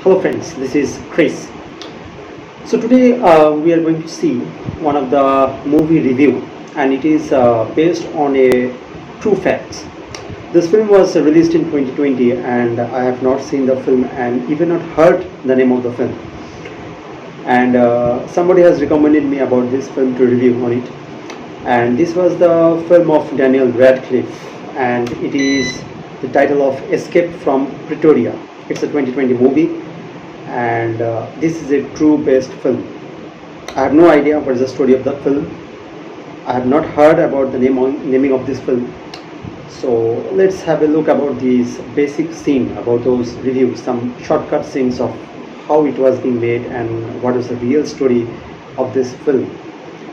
Hello friends, this is Chris. So today we are going to see one of the movie review, and it is based on a true facts. This film was released in 2020 and I have not seen the film and even not heard the name of the film. And somebody has recommended me about this film to review on it. And this was the film of Daniel Radcliffe, and it is the title of Escape from Pretoria. It's a 2020 movie, and this is a true based film. I have no idea what is the story of the film. I have not heard about the naming of this film. So let's have a look about these basic scene, about those reviews, some shortcut scenes of how it was being made and what is the real story of this film.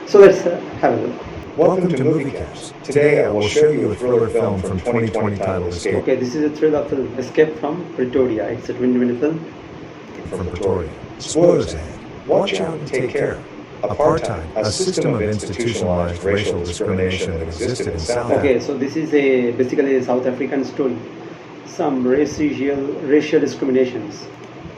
So let's have a look. Welcome to MovieCast. Today I will show you a thriller film from 2020 titled Escape Okay, this is a thriller film, Escape from Pretoria. It's a 2020 film. from Pretoria. Spoilers ahead. Watch out and take care. Apartheid, a system of institutionalized racial discrimination that existed in South Okay, Africa. so this is basically a South African story. Some racial discriminations.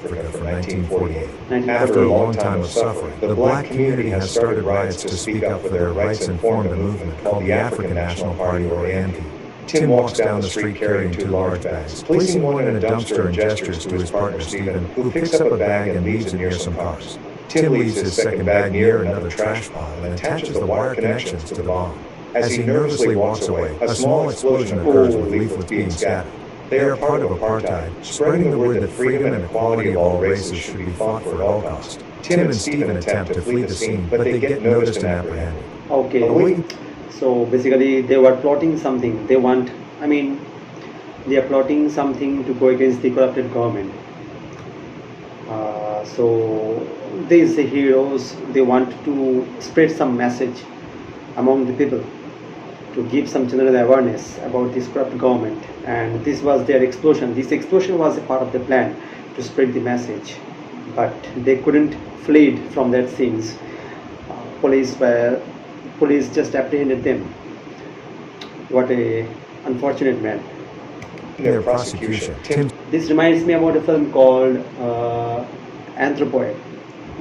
From 1948. 1948. After a long time of suffering, the black community has started riots to speak up for their rights and formed a movement called the African National Party, or ANP. Tim walks down the street carrying two large bags, placing one in a dumpster and gestures to his partner Stephen, who picks up a bag and leaves it near some cars. Tim leaves his second bag near another trash pile and attaches the wire connections to the bomb. As he nervously walks away, a small explosion occurs with leaflets being scattered. They are part of apartheid, spreading the word that freedom and equality of all races should be fought for at all costs. Tim and Stephen attempt to flee the scene, but they get noticed and apprehended. Okay, so basically they were plotting something. They are plotting something to go against the corrupted government. So these heroes, they want to spread some message among the people, to give some general awareness about this corrupt government, and this was their explosion. This explosion was a part of the plan to spread the message, but they couldn't flee from that scenes. Police just apprehended them. What a unfortunate man. In their prosecution, Tim This reminds me about a film called Anthropoid.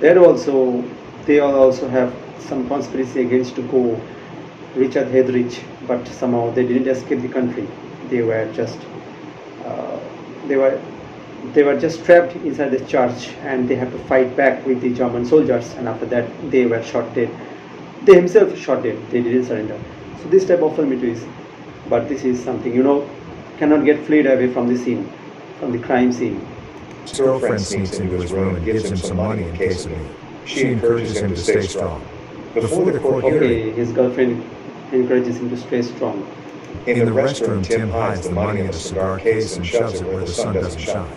They all also have some conspiracy against to go Richard Heydrich, but somehow they didn't escape the country. They were just trapped inside the church, and they have to fight back with the German soldiers. And after that, they were shot dead. They themselves shot dead. They didn't surrender. So this type of film it is. But this is something cannot get fled away from the scene, from the crime scene. His girlfriend sneaks into his room and gives him some money in case of need. She encourages him to stay strong. Before the court hearing, Okay, his girlfriend encourages him to stay strong. in the restroom, Tim hides the money in a cigar case and shoves it where the sun doesn't shine.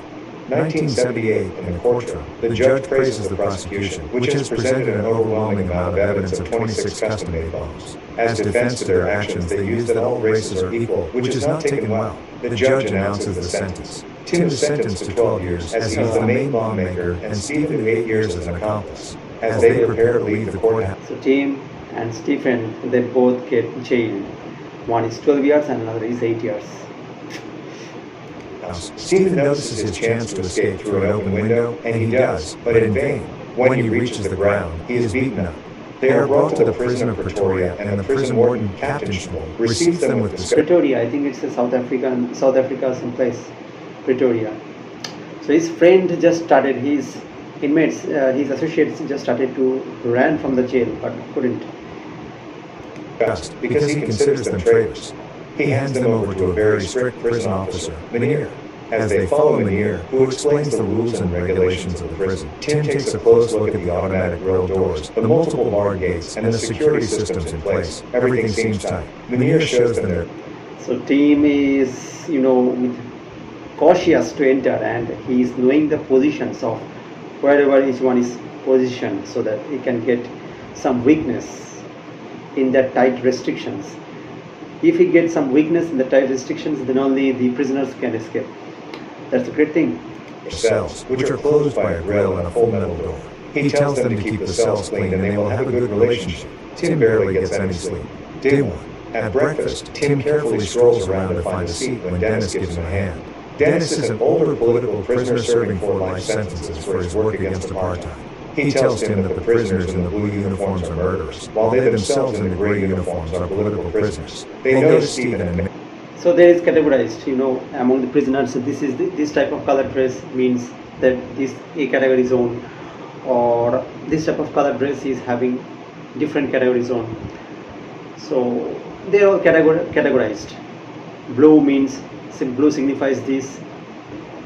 1978, in the courtroom, the judge praises the prosecution, which has presented an overwhelming amount of evidence of 26 custom-made bombs. As defense of their actions, they use that all races are equal, which is not taken well. The judge announces the sentence. Tim is sentenced to 12 years as he is the main bomb maker, and Stephen to 8 years as an accomplice. As they prepare to leave the courthouse, So Tim and Stephen, they both get jailed. One is 12 years and another is 8 years. Stephen notices his chance to escape through an open window, and he does, but in vain. When he reaches the ground, he is beaten up. They are brought to the prison of Pretoria, and the prison warden, Captain Schmoll, receives them with disgust. Pretoria, I think it's a South Africa someplace. Pretoria. So his friend just started, his inmates, his associates just started to run from the jail, but couldn't. Because he considers them traitors. He hands them over to a very strict prison officer, Meneer. As they follow Meneer, who explains the rules and regulations of the prison, Tim takes a close look at the automatic grill doors, the multiple bar gates, and the security systems in place. Everything seems tight. Meneer shows them their... So Tim is, cautious to enter, and he is knowing the positions of wherever each one is positioned, so that he can get some weakness in that tight restrictions. If he gets some weakness in the tight restrictions, then only the prisoners can escape. That's a great thing. cells, which are closed by a grill and a full metal door. He tells them to keep the cells clean and they will have a good relationship. Tim barely gets any sleep. Day 1. At breakfast, Tim carefully strolls around to find a seat when Dennis gives him a hand. Dennis is an older political prisoner serving 4 life sentences for his work against apartheid. He tells Tim that the prisoners in the blue uniforms are murderers, while they themselves in the gray uniforms are political prisoners. They notice Stephen and So there is categorized, among the prisoners. This type of color dress means that this a category zone, or this type of color dress is having different category zone. So they are all categorized. Blue means blue signifies this,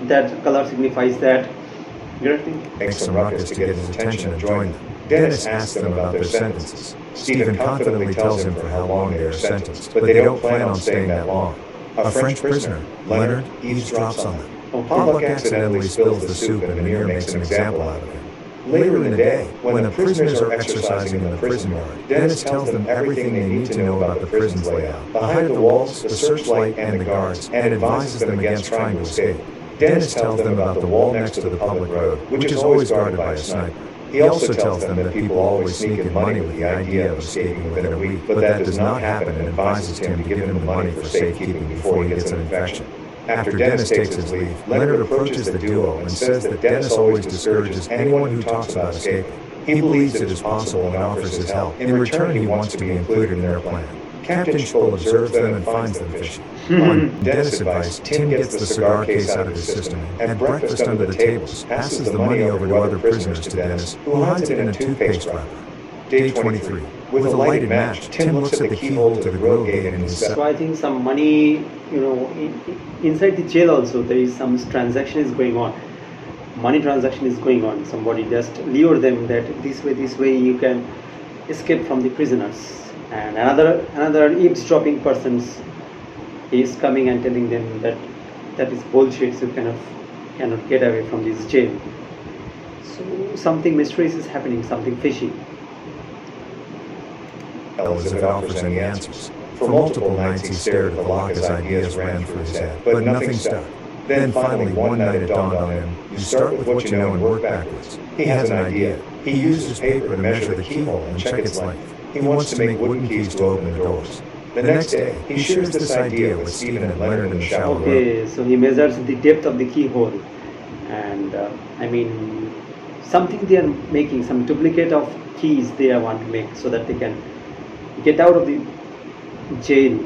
that color signifies that. Get it? makes some ruckus to get his attention and join them. Dennis asks them about their sentences. Stephen confidently tells him for how long they are sentenced, but they don't plan on staying that long. A French prisoner, Leonard, eavesdrops on them. Potluck accidentally spills the soup and Munir makes an example out of him. Later in the day, when the prisoners are exercising in the prison yard, Dennis tells them everything they need to know about the prison's layout, the height of the walls, the searchlight, and the guards, and advises them against trying to escape. Dennis tells them about the wall next to the public road, which is always guarded by a sniper. He also tells them that people always sneak in money with the idea of escaping within a week, but that does not happen, and advises Tim to give him the money for safekeeping before he gets an infection. After Dennis takes his leave, Leonard approaches the duo and says that Dennis always discourages anyone who talks about escaping. He believes it is possible and offers his help. In return, he wants to be included in their plan. Captain Spoll observes them and finds them fishing. On Dennis' advice, Tim gets the cigar case out of his system, and breakfast under the tables, passes the money over to other prisoners to Dennis, who hides it in a toothpaste wrapper. Day 23. With a lighted match, Tim looks at the keyhole to the grill gate in his cell. So I think some money, inside the jail also there is some transaction is going on. Money transaction is going on. Somebody just lure them that this way you can escape from the prisoners. And another eavesdropping person is coming and telling them that is bullshit. So you cannot get away from this jail. So something mysterious is happening. Something fishy. As if it offers any answers. For multiple nights he stared at the lock as ideas ran through his head, but nothing stuck. Then finally one night it dawned on him, you start with what you know and work backwards. He has an idea. He uses paper to measure the keyhole and check its length. He wants to make wooden keys to open the doors. The next day, he shares this idea with Stephen and Leonard in the shallow room. Okay, so he measures the depth of the keyhole, and something they are making, some duplicate of keys they want to make so that they can get out of the jail.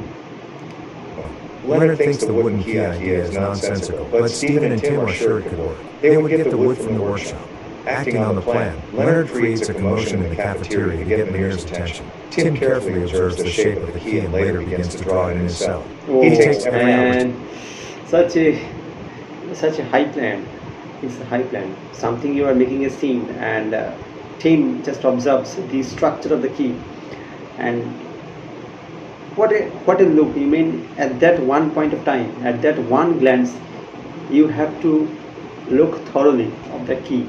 Leonard thinks the wooden key idea is nonsensical, but Stephen and Tim are sure it could work. They would get the wood from the workshop. Acting on the plan, Leonard creates a commotion in the cafeteria to get Munir's attention. Tim carefully observes the shape of the key and later begins to draw it in his cell. He takes every opportunity. Such a high plan. It's a high plan. Something you are making a scene, and Tim just observes the structure of the key. And what a look. You mean at that one point of time, at that one glance, you have to look thoroughly of the key.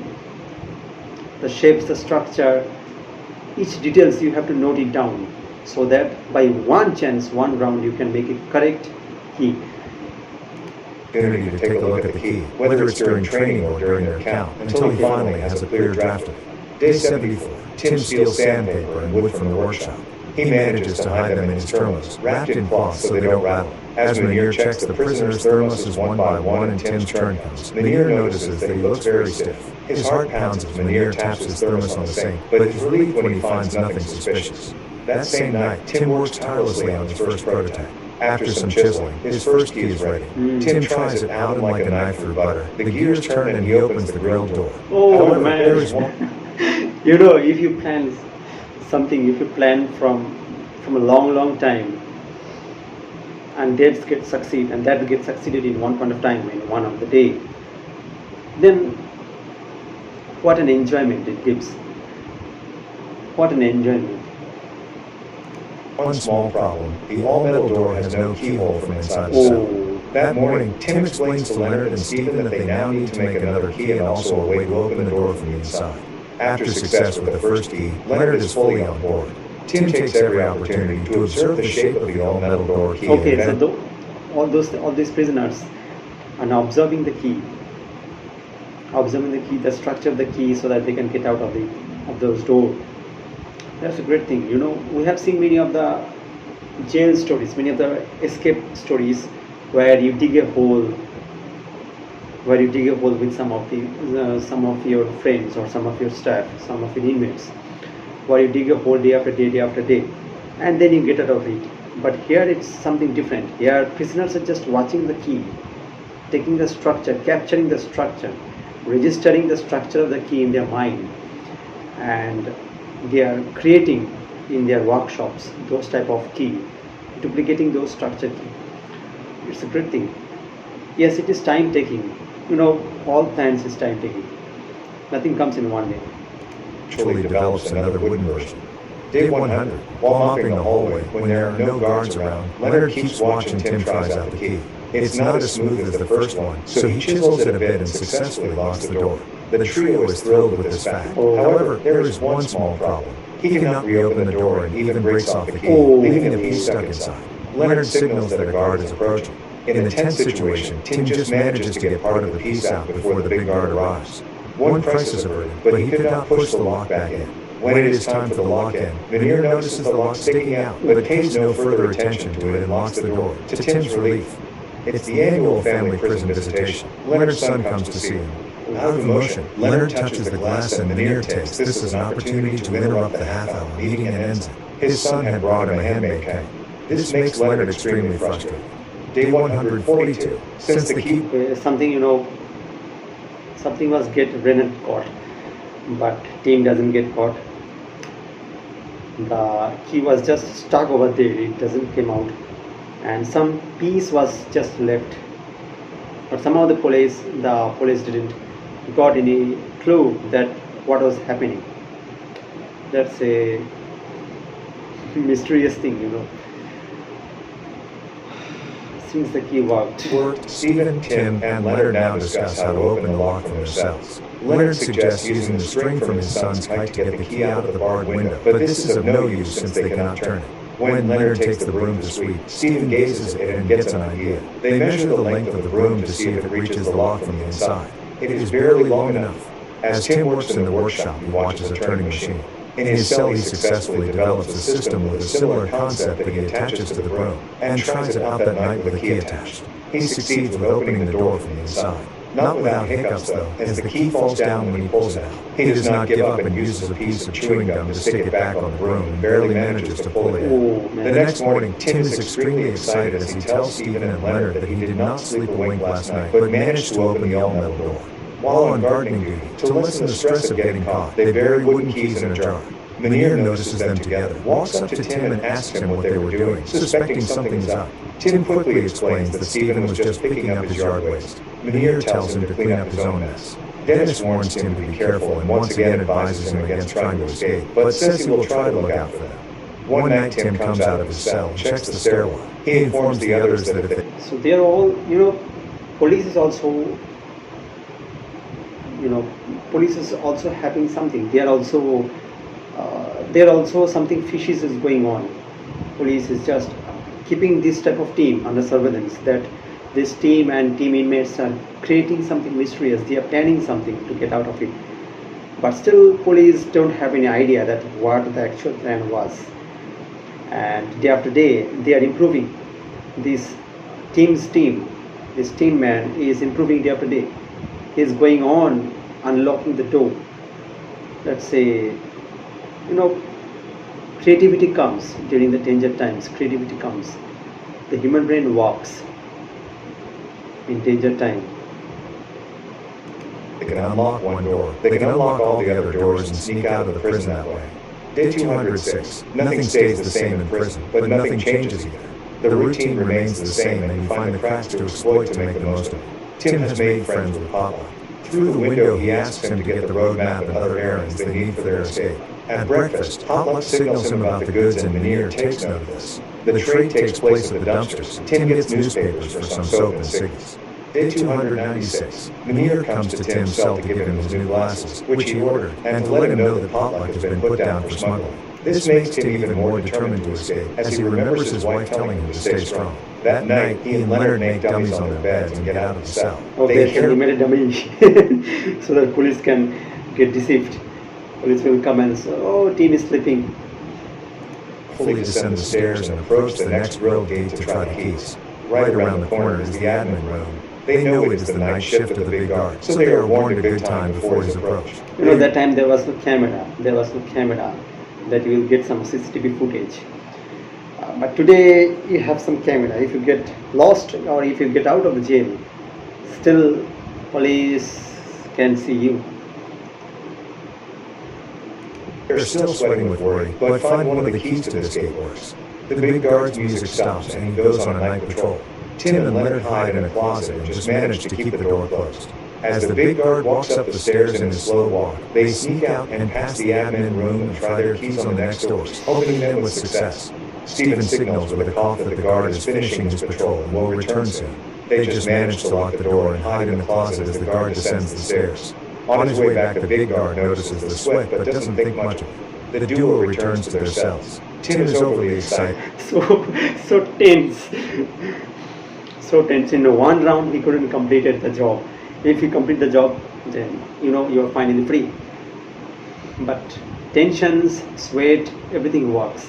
The shapes, the structure, each details you have to note it down, so that by one chance, one round, you can make a correct key. Opportunity to take a look at the key, whether it's during training or during their count, until he finally has a clear draft of it. Day 74. Tim steals sandpaper and wood from the workshop. He manages to hide them in his thermos, wrapped in cloth so they don't rattle. As Munir checks the prisoner's thermoses one by one and Tim's turn comes, Munir notices that he looks very stiff. His heart pounds as Munir taps his thermos on the sink, but he's relieved when he finds nothing suspicious. That same night, Tim works tirelessly on his first prototype. After some chiseling, his first key is ready. Tim tries it out and like a knife through butter. The gears turn and he opens the grille door. Oh, However, man. there is one. If you plan something, if you plan from a long time, and that gets succeeded in one point of time, in one of the day, then what an enjoyment it gives. What an enjoyment. One small problem, the all-metal door has no keyhole from inside the cell. That morning, Tim explains to Leonard and Stephen that they now need to make another key and also a way to open the door from the inside. After success with the first key, Leonard is fully on board. Tim takes every opportunity to observe the shape of the all-metal door key. Okay, so all these prisoners are now observing the key, the structure of the key, so that they can get out of those doors. That's a great thing. We have seen many of the jail stories, many of the escape stories, where you dig a hole where you dig a hole with some of your friends or some of your staff, some of your inmates, where you dig a hole day after day, and then you get out of it. But here it's something different. Here prisoners are just watching the key, taking the structure, capturing the structure, registering the structure of the key in their mind, and they are creating in their workshops those type of key, duplicating those structure key. It's a great thing. Yes, it is time taking. All plans is time taking. Nothing comes in one day. Actually develops another wooden version. Day 100. While mopping the hallway, when there are no guards around, Leonard keeps watch and Tim tries out the key. It's not as smooth as the first one, so he chisels it a bit and successfully locks the door. The trio is thrilled with this fact. However, there is one small problem. He cannot reopen the door and even breaks off the key, leaving the piece stuck inside. Leonard signals that a guard is approaching. In the tense situation, Tim just manages to get part of the piece out before the big guard arrives. One crisis averted, but he could not push the lock back in. When it is time for the lock in, Veneer notices the lock sticking out, but pays no further attention to it and locks the door, to Tim's relief. It's the annual family prison visitation. Leonard's son comes to see him. Out of emotion, Leonard touches the glass and Veneer takes this as an opportunity to interrupt the half-hour meeting and ends it. His son had brought him a handmade cake. This makes Leonard extremely frustrated. Day 142. Since the key... Something was get Renard caught, but Tim doesn't get caught. The key was just stuck over there, it doesn't come out, and some piece was just left. But somehow the police didn't got any clue that what was happening. That's a mysterious thing. Since the key worked. Stephen, Tim, and Leonard now discuss how to open the lock from their cells. Leonard suggests using the string from his son's kite to get the key out of the barred window, but this is of no use since they cannot turn it. When Leonard takes the broom to sweep, Stephen gazes at it and gets an idea. They measure the length of the broom to see if it reaches the lock from the inside. It is barely long enough. As Tim works in the workshop, he watches a turning machine. In his cell, he successfully develops a system with a similar concept that he attaches to the broom, and tries it out that night with a key attached. He succeeds with opening the door from the inside. Not without hiccups, though, as the key falls down when he pulls it out. He does not give up and uses a piece of chewing gum to stick it back on the broom and barely manages to pull it in. The next morning, Tim is extremely excited as he tells Stephen and Leonard that he did not sleep a wink last night, but managed to open the all-metal door. While on gardening duty, to lessen the stress of getting caught, they bury wooden keys in a jar. Veneer notices them together, walks up to Tim and asks him what they were doing, suspecting something is up. Tim quickly explains that Stephen was just picking up his yard waste. Veneer tells him to clean up his own mess. Dennis warns Tim to be careful and once again advises him against trying to escape, but says he will try to look out for them. One night Tim comes out of his cell and checks the stairwell. He informs the others that if they... So they are all, police is also having something. They are also something fishy is going on. Police is just keeping this type of team under surveillance, that this team and team inmates are creating something mysterious. They are planning something to get out of it. But still police don't have any idea that what the actual plan was. And day after day they are improving. This team man is improving day after day. He is going on unlocking the door. Let's say, creativity comes during the danger times. Creativity comes. The human brain works in danger time. They can unlock one door. They can unlock all the other doors and sneak out of the prison that way. Day 206. Nothing stays the same in prison, but nothing changes either. The routine remains the same and you find the cracks to exploit to make the most of it. Tim has made friends with Potluck. Through the window, he asks him to get the road map and other errands they need for their escape. At breakfast, Potluck signals him about the goods and Veneer takes note of this. The trade takes place at the dumpsters. Tim gets newspapers for some soap and ciggies. Day 296. Veneer comes to Tim's cell to give him his new glasses, which he ordered, and to let him know that Potluck has been put down for smuggling. This makes Tim even more determined to escape, as he remembers his wife telling him to stay strong. That night, he and Leonard make dummies on their beds and get out of the cell. They made a dummy so that police can get deceived. Police will come and say, team is sleeping. Fully descend the stairs and approach the next grill gate to try the keys. Right around the corner is the admin room. They know it is the night shift of the big guard, so they are warned a good time before his approach. That time there was no camera. There was no camera that you will get some CCTV footage. But today you have some camera. If you get lost or if you get out of the jail, still police can see you. They're still sweating with worry, but find one of the keys to the escape works. The big guard's music stops and he goes on a night patrol. Tim and Leonard hide in a closet and just manage to keep the door closed. As the big guard walks up the stairs in his slow walk, they sneak out and pass the admin room and try their keys on the next doors, opening them with success. Stephen signals with a cough that the guard is finishing his patrol and will return soon. They just manage to lock the door and hide in the closet as the guard descends the stairs. On his way back, the big guard notices the sweat but doesn't think much of it. The duo returns to their cells. Tim is overly excited. So tense. So tense. In one round, he couldn't complete the job. If he complete the job, then you are finally free. But tensions, sweat, everything works.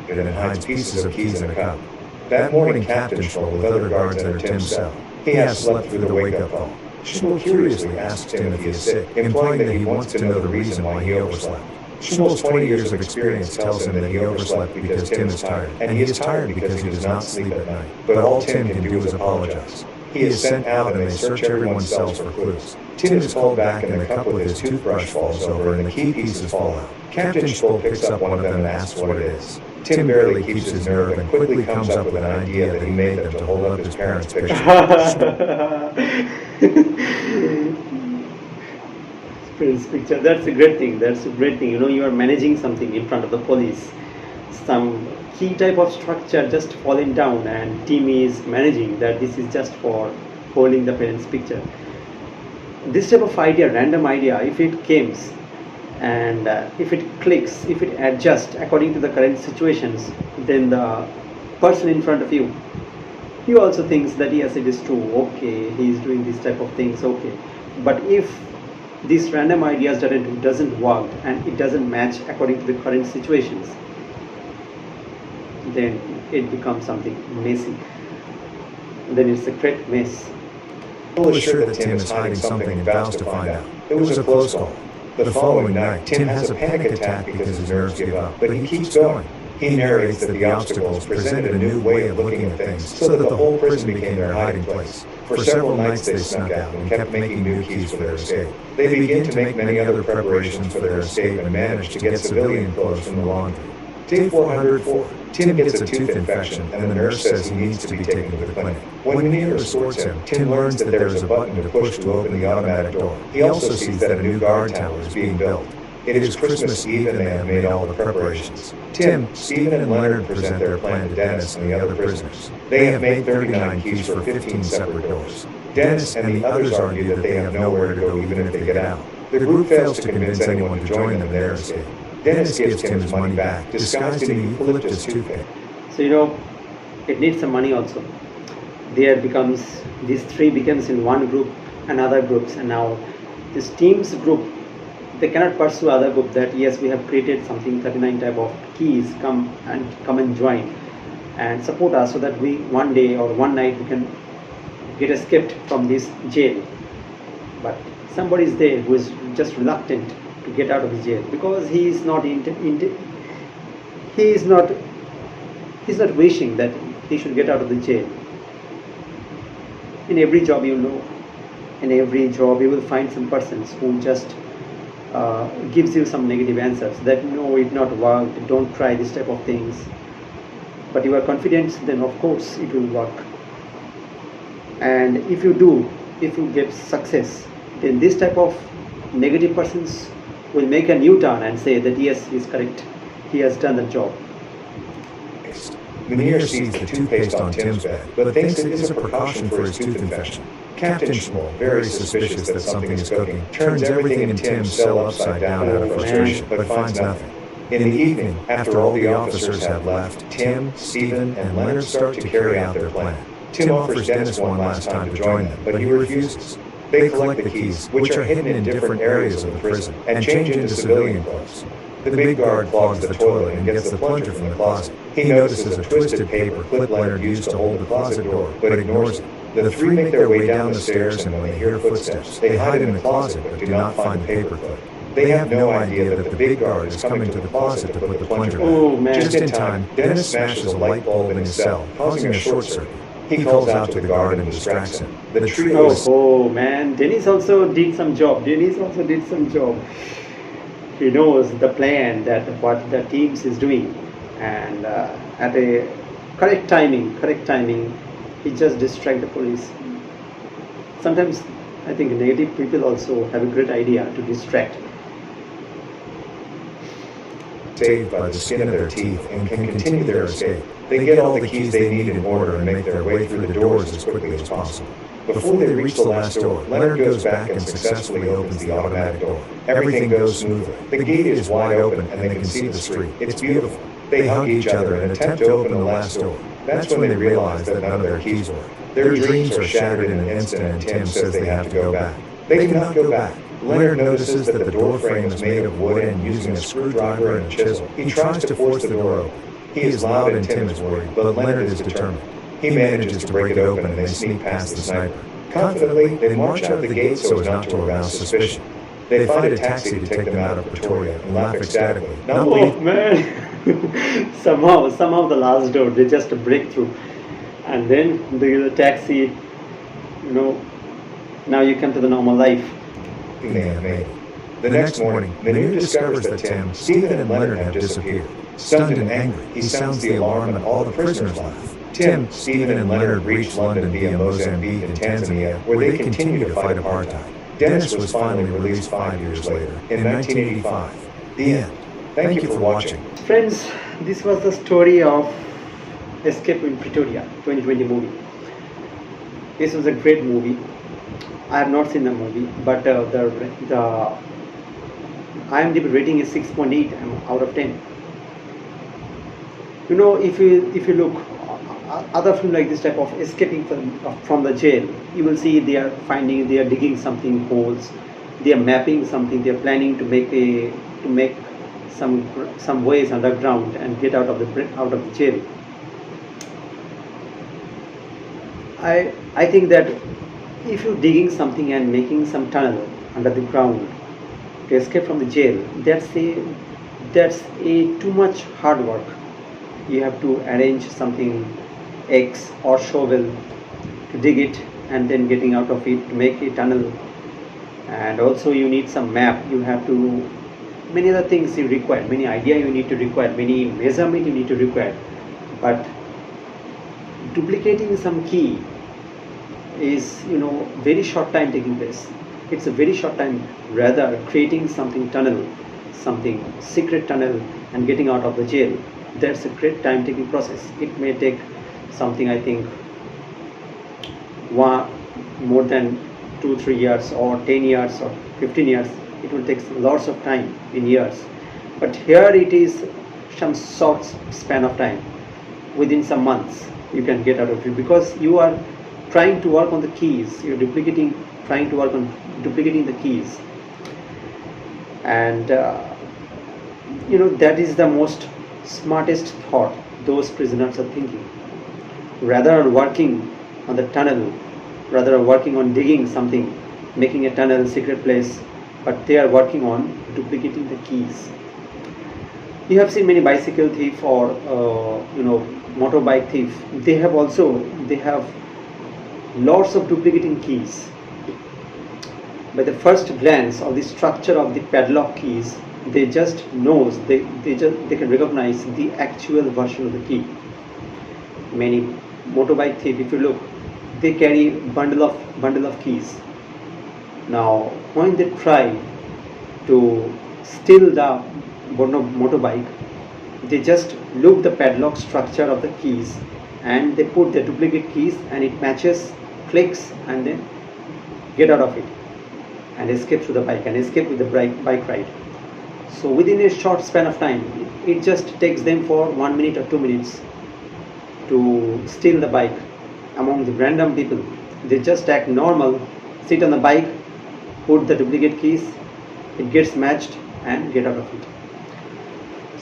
And hides pieces of keys in a cup. That morning, Captain Schmoll with other guards enter Tim's cell. He has slept through the wake-up call. Schmoll curiously asks Tim if he is sick, implying that he wants to know the reason why he overslept. Schmoll's 20 years of experience tells him that he overslept because Tim is tired, and he is tired because he does not sleep at night. But all Tim can do is apologize. He is sent out and they search everyone's cells for clues. Tim is called back and the cup with his toothbrush falls over and the key pieces fall out. Captain Schmoll picks up one of them and asks what it is. Tim barely keeps his nerve and quickly comes up with an idea that he made them to hold up his parents' picture. Parents' picture. That's a great thing. You are managing something in front of the police. Some key type of structure just falling down, and team is managing that. This is just for holding the parents' picture. This type of idea, random idea, if it comes and if it clicks, if it adjusts according to the current situations, then the person in front of you, he also thinks that yes, it is true. Okay, he is doing this type of things. Okay, but if these random ideas doesn't work and it doesn't match according to the current situations, then it becomes something messy. Then it's a great mess. Schmoll is sure that Tim is hiding something and vows to find out. It was a close call. The following night, Tim has a panic attack because his nerves give up, but he keeps going. He narrates that the obstacles presented a new way of looking at things, so that the whole prison became their hiding place. For several nights they snuck out and kept making new keys for their escape. They begin to make many other preparations for their escape and manage to get civilian clothes from the laundry. Day 404, Tim gets a tooth infection and the nurse says he needs to be taken to the clinic. When Munir escorts him, Tim learns that there is a button to push to open the automatic door. He also sees that a new guard tower is being built. It is Christmas Eve and they have made all the preparations. Tim, Stephen, and Leonard present their plan to Dennis and the other prisoners. They have made 39 keys for 15 separate doors. Dennis and the others argue that they have nowhere to go even if they get out. The group fails to convince anyone to join them in their escape. Dennis gives Tim his money back, disguised in a eucalyptus toothpick. So it needs some money also. These three becomes in one group, another groups, and now this team's group, they cannot pursue other group that yes, we have created something, 39 type of keys, come and join and support us so that we one day or one night we can get escaped from this jail. But somebody is there who is just reluctant to get out of the jail because he is not he's not wishing that he should get out of the jail. In every job you will find some persons who just gives you some negative answers that no, it not worked, don't try this type of things. But you are confident, then of course it will work. And if you get success, then this type of negative persons will make a U-turn and say that yes, he is correct, he has done the job. Munir sees the toothpaste on Tim's bed, but thinks it is a precaution for his tooth infection. Captain Schmoll, very suspicious that something is cooking, turns everything in Tim's cell upside down out of frustration, but finds nothing. In the evening, after all the officers have left, Tim, Stephen, and Leonard start to carry out their plan. Tim offers Dennis one last time to join them, but he refuses. They collect the keys, which are hidden in different areas of the prison, and change into civilian clothes. The big guard clogs the toilet and gets the plunger from the closet. He notices a twisted paper clip Leonard used to hold the closet door, but ignores it. The three make their way down the stairs, and when they hear footsteps, they hide in the closet but do not find the paper clip. They have no idea that the big guard is coming to the closet to put the plunger back. Oh, man. Just in time, Dennis smashes a light bulb in his cell, causing a short circuit. He calls out to the guard and distracts him. The trio is... Oh man, Dennis also did some job. He knows the plan that what the teams is doing, and at a correct timing, he just distract the police. Sometimes I think negative people also have a great idea to distract. Saved by the skin of their teeth and can continue their escape. They get all the keys they need in order and make their way through the doors as quickly as possible. Before they reach the last door, Leonard goes back and successfully opens the automatic door. Everything goes smoothly. The gate is wide open and they can see the street. It's beautiful. They hug each other and attempt to open the last door. That's when they realize that none of their keys work. Their dreams are shattered in an instant and Tim says they have to go back. They cannot go back. Leonard notices that the door frame is made of wood, and using a screwdriver and a chisel, he tries to force the door open. He is loud and Tim is worried, but Leonard is determined. He manages to break it open and they sneak past the sniper. Confidently, they march out of the gate so as not to arouse suspicion. They find a taxi to take them out of Pretoria and laugh ecstatically. Oh man! somehow the last door they just break through, and then the taxi. Now you come to the normal life. They have made it. The next morning, Manu discovers that Tim, Stephen, and Leonard have disappeared. Stunned and angry, he sounds the alarm and all the prisoners laugh. Tim, Stephen, and Leonard reach London via Mozambique and Tanzania, where they continue to fight apartheid. Dennis was finally released 5 years later, in 1985. The end. Thank you for watching. Friends, this was the story of Escape in Pretoria 2020 movie. This was a great movie. I have not seen the movie, but the IMDb rating is 6.8 out of 10. If you look other film like this type of escaping from the jail, you will see they are digging something holes, they are mapping something, they are planning to make some ways underground and get out of the jail. I think that if you're digging something and making some tunnel under the ground to escape from the jail, that's a too much hard work. You have to arrange something, X or shovel, to dig it and then getting out of it to make a tunnel. And also you need some map. You have to many other things you require, many idea you need to require, many measurement you need to require. But duplicating some key is very short time taking place. It's a very short time. Rather creating something secret tunnel and getting out of the jail, that's a great time taking process. It may take something, I think, more than 2-3 years or 10 years or 15 years. It will take lots of time in years, but here it is some short span of time. Within some months you can get out of it, because you are trying to work on the keys, you're trying to work on duplicating the keys. And that is the most smartest thought those prisoners are thinking. Rather than working on the tunnel, rather than working on digging something, making a tunnel, secret place, but they are working on duplicating the keys. You have seen many bicycle thief or motorbike thief. They have lots of duplicating keys. By the first glance of the structure of the padlock keys, they just knows they can recognize the actual version of the key. Many motorbike thief, if you look, they carry bundle of keys. Now when they try to steal the motorbike, they just look the padlock structure of the keys and they put the duplicate keys and it matches, clicks, and then get out of it and escape through the bike and escape with the bike ride. So within a short span of time, it just takes them for 1 minute or 2 minutes to steal the bike among the random people. They just act normal, sit on the bike, put the duplicate keys, it gets matched and get out of it.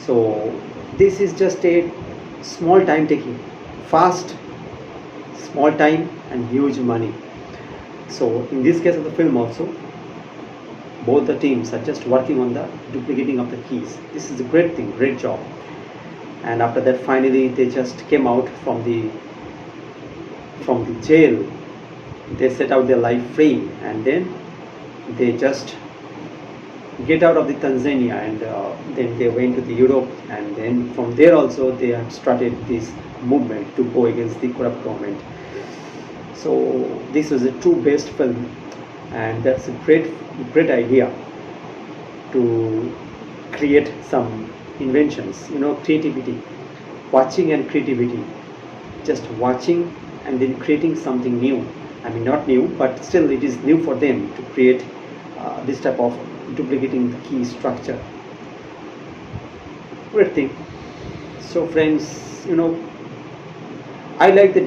So this is just a small time taking, fast, small time and huge money. So in this case of the film also, both the teams are just working on the duplicating of the keys. This is a great thing, great job. And after that, finally they just came out from the jail. They set out their life free, and then they just get out of the Tanzania, and then they went to the Europe, and then from there also they have started this movement to go against the corrupt government. So this was a true based film, and that's a great idea to create some inventions, creativity, watching and creativity, just watching and then creating something new. I mean, not new, but still it is new for them to create this type of duplicating the key structure. Great thing. So friends, I like the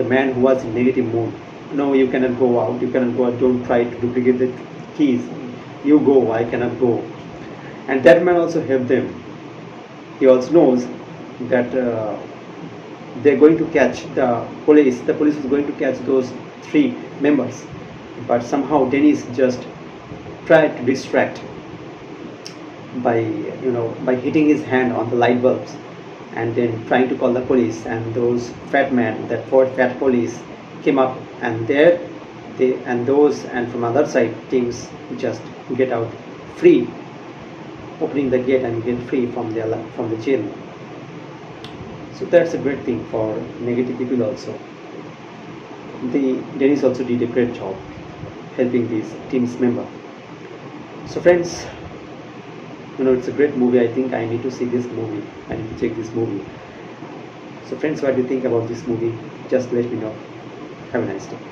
man who was in negative mood. No, you cannot go out, you cannot go out, don't try to duplicate the keys. You go, I cannot go. And that man also helped them. He also knows that they're going to catch the police. The police is going to catch those three members. But somehow Dennis just tried to distract by hitting his hand on the light bulbs, and then trying to call the police. And those that four fat police came up, and and from other side teams just get out free, opening the gate and get free from the jail. So that's a great thing for negative people also. Dennis also did a great job helping these teams member. So friends, it's a great movie. I think I need to see this movie. I need to check this movie. So friends, what do you think about this movie? Just let me know. Have a nice day.